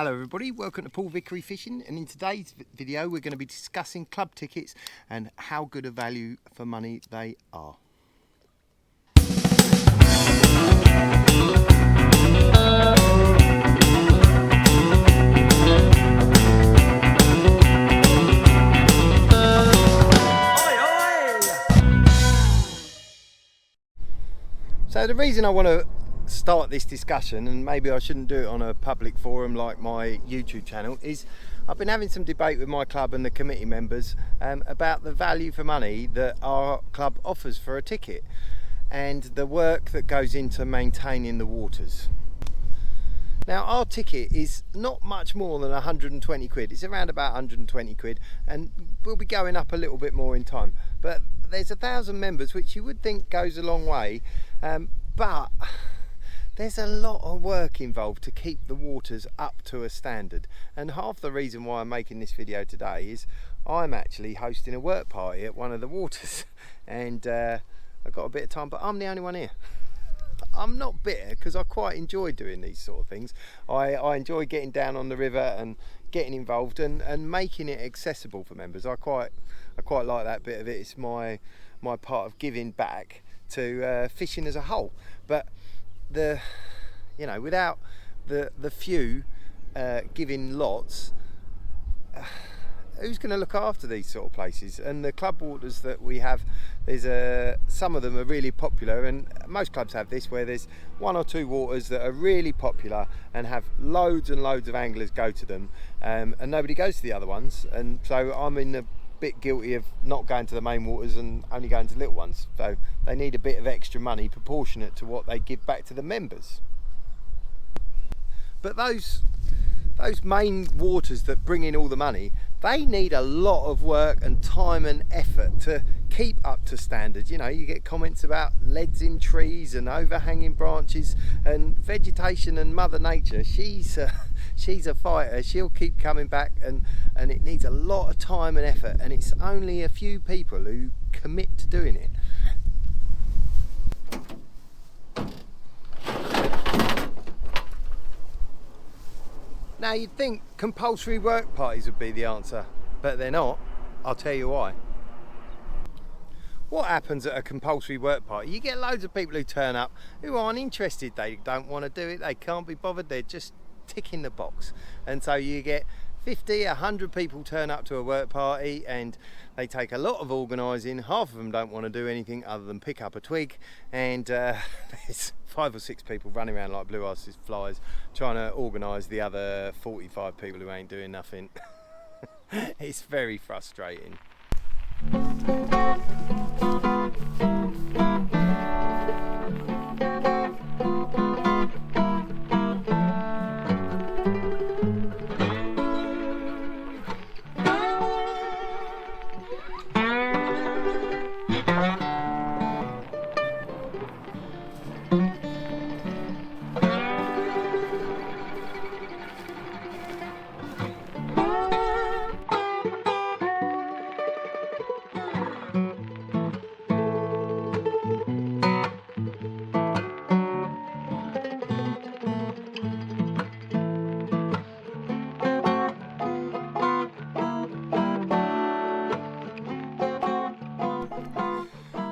Hello everybody, welcome to Paul Vickery Fishing, and in today's video we're going to be discussing club tickets and how good a value for money they are. So the reason I want to start this discussion, and maybe I shouldn't do it on a public forum like my YouTube channel, is I've been having some debate with my club and the committee members about the value for money that our club offers for a ticket and the work that goes into maintaining the waters. Now, our ticket is not much more than 120 quid. It's around about 120 quid, and we'll be going up a little bit more in time. But there's 1,000 members, which you would think goes a long way, but there's a lot of work involved to keep the waters up to a standard. And half the reason why I'm making this video today is I'm actually hosting a work party at one of the waters, and I've got a bit of time, but I'm the only one here. I'm not bitter because I quite enjoy doing these sort of things. I enjoy getting down on the river and getting involved and making it accessible for members. I quite like that bit of it. It's my part of giving back to fishing as a whole. But without the few giving lots, who's going to look after these sort of places? And the club waters that we have, there's some of them are really popular, and most clubs have this, where there's one or two waters that are really popular and have loads and loads of anglers go to them, and nobody goes to the other ones. And so I'm in a bit guilty of not going to the main waters and only going to little ones. So they need a bit of extra money proportionate to what they give back to the members. But those main waters that bring in all the money, they need a lot of work and time and effort to keep up to standard. You know, you get comments about leads in trees and overhanging branches and vegetation, and Mother Nature, she's a fighter. She'll keep coming back, and it needs a lot of time and effort, and it's only a few people who commit to doing it. Now, you'd think compulsory work parties would be the answer, but they're not. I'll tell you why. What happens at a compulsory work party? You get loads of people who turn up who aren't interested. They don't want to do it. They can't be bothered. They're just ticking the box. And so you get 50, 100 people turn up to a work party, and they take a lot of organising. Half of them don't want to do anything other than pick up a twig, and there's 5 or 6 people running around like blue arses flies trying to organise the other 45 people who ain't doing nothing. It's very frustrating.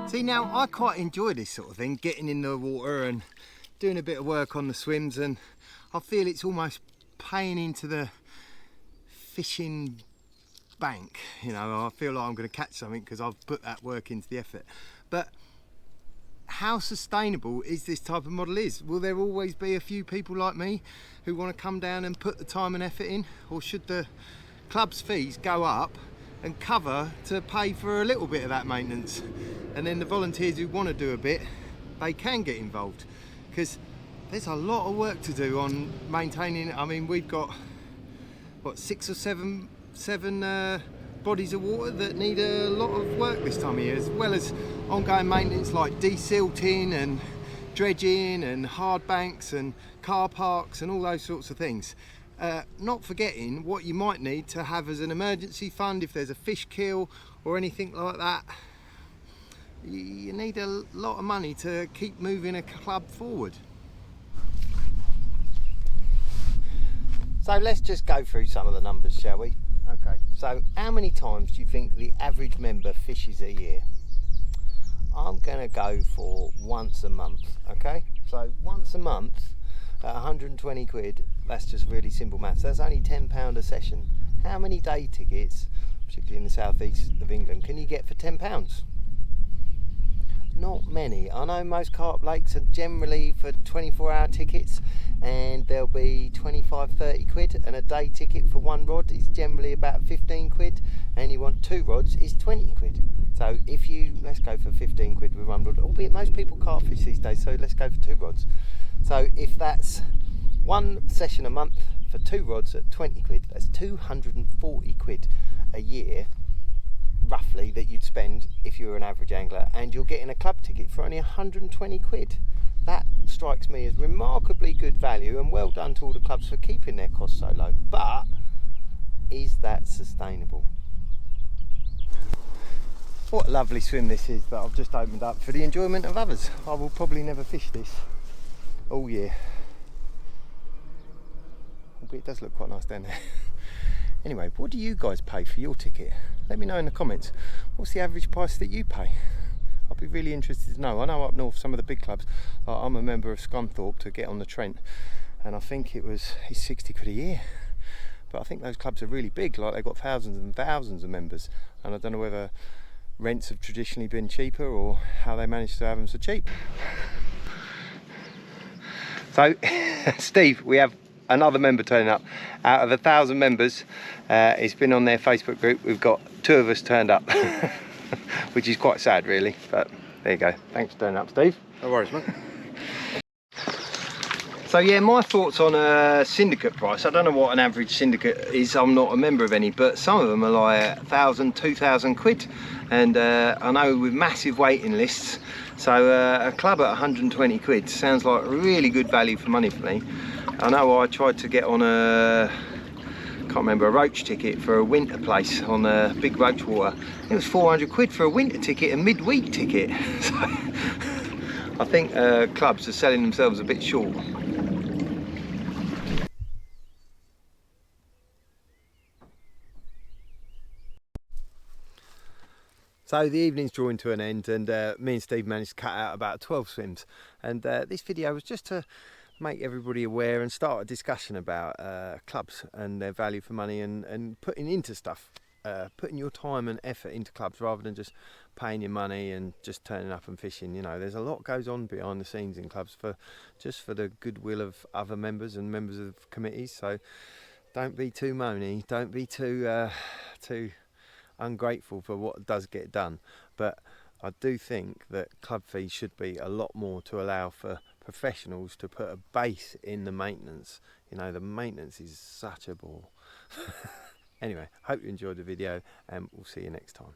See, now I quite enjoy this sort of thing, getting in the water and doing a bit of work on the swims, and I feel it's almost paying into the fishing bank. You know, I feel like I'm going to catch something because I've put that work into the effort. But how sustainable is this type of model? Will there always be a few people like me who want to come down and put the time and effort in, or should the club's fees go up and cover to pay for a little bit of that maintenance, and then the volunteers who want to do a bit, they can get involved? Because there's a lot of work to do on maintaining. I mean, we've got what, 6 or 7 bodies of water that need a lot of work this time of year, as well as ongoing maintenance like desilting and dredging and hard banks and car parks and all those sorts of things. Not forgetting what you might need to have as an emergency fund if there's a fish kill or anything like that. You need a lot of money to keep moving a club forward. So let's just go through some of the numbers, shall we? Okay, so how many times do you think the average member fishes a year? I'm going to go for once a month, okay? So once a month at 120 quid, that's just really simple maths. That's only £10 a session. How many day tickets, particularly in the southeast of England, can you get for £10? Not many. I know most carp lakes are generally for 24-hour tickets, and there'll be 25-30 quid, and a day ticket for one rod is generally about 15 quid, and you want 2 rods is 20 quid. So if you, let's go for 15 quid with one rod, albeit most people carp fish these days, so let's go for 2 rods. So if that's one session a month for 2 rods at 20 quid, that's 240 quid a year roughly that you'd spend if you were an average angler, and you're getting a club ticket for only 120 quid. That strikes me as remarkably good value, and well done to all the clubs for keeping their costs so low. But is that sustainable? What a lovely swim this is that I've just opened up for the enjoyment of others. I will probably never fish this all year, albeit it does look quite nice down there. Anyway, what do you guys pay for your ticket? Let me know in the comments. What's the average price that you pay? I'll be really interested to know. I know up north some of the big clubs, like I'm a member of Scunthorpe to get on the Trent, and I think it's 60 quid a year. But I think those clubs are really big, like they've got thousands and thousands of members, and I don't know whether rents have traditionally been cheaper or how they managed to have them so cheap. So, Steve, we have another member turning up. Out of 1,000 members, it's been on their Facebook group, we've got 2 of us turned up, which is quite sad really, but there you go. Thanks for turning up, Steve. No worries, mate. So yeah, my thoughts on a syndicate price. I don't know what an average syndicate is, I'm not a member of any, but some of them are like 1,000, 2,000 quid. And I know with massive waiting lists, so a club at 120 quid sounds like really good value for money for me. I know I tried to get on a, can't remember, a roach ticket for a winter place on a big roach water. It was 400 quid for a winter ticket, a midweek ticket. So I think clubs are selling themselves a bit short. So the evening's drawing to an end, and me and Steve managed to cut out about 12 swims, and this video was just to make everybody aware and start a discussion about clubs and their value for money, and putting into stuff, putting your time and effort into clubs rather than just paying your money and just turning up and fishing. You know, there's a lot goes on behind the scenes in clubs for the goodwill of other members and members of committees. So don't be too moany, don't be too ungrateful for what does get done, but I do think that club fees should be a lot more to allow for professionals to put a base in the maintenance. You know, the maintenance is such a bore. Anyway, hope you enjoyed the video, and we'll see you next time.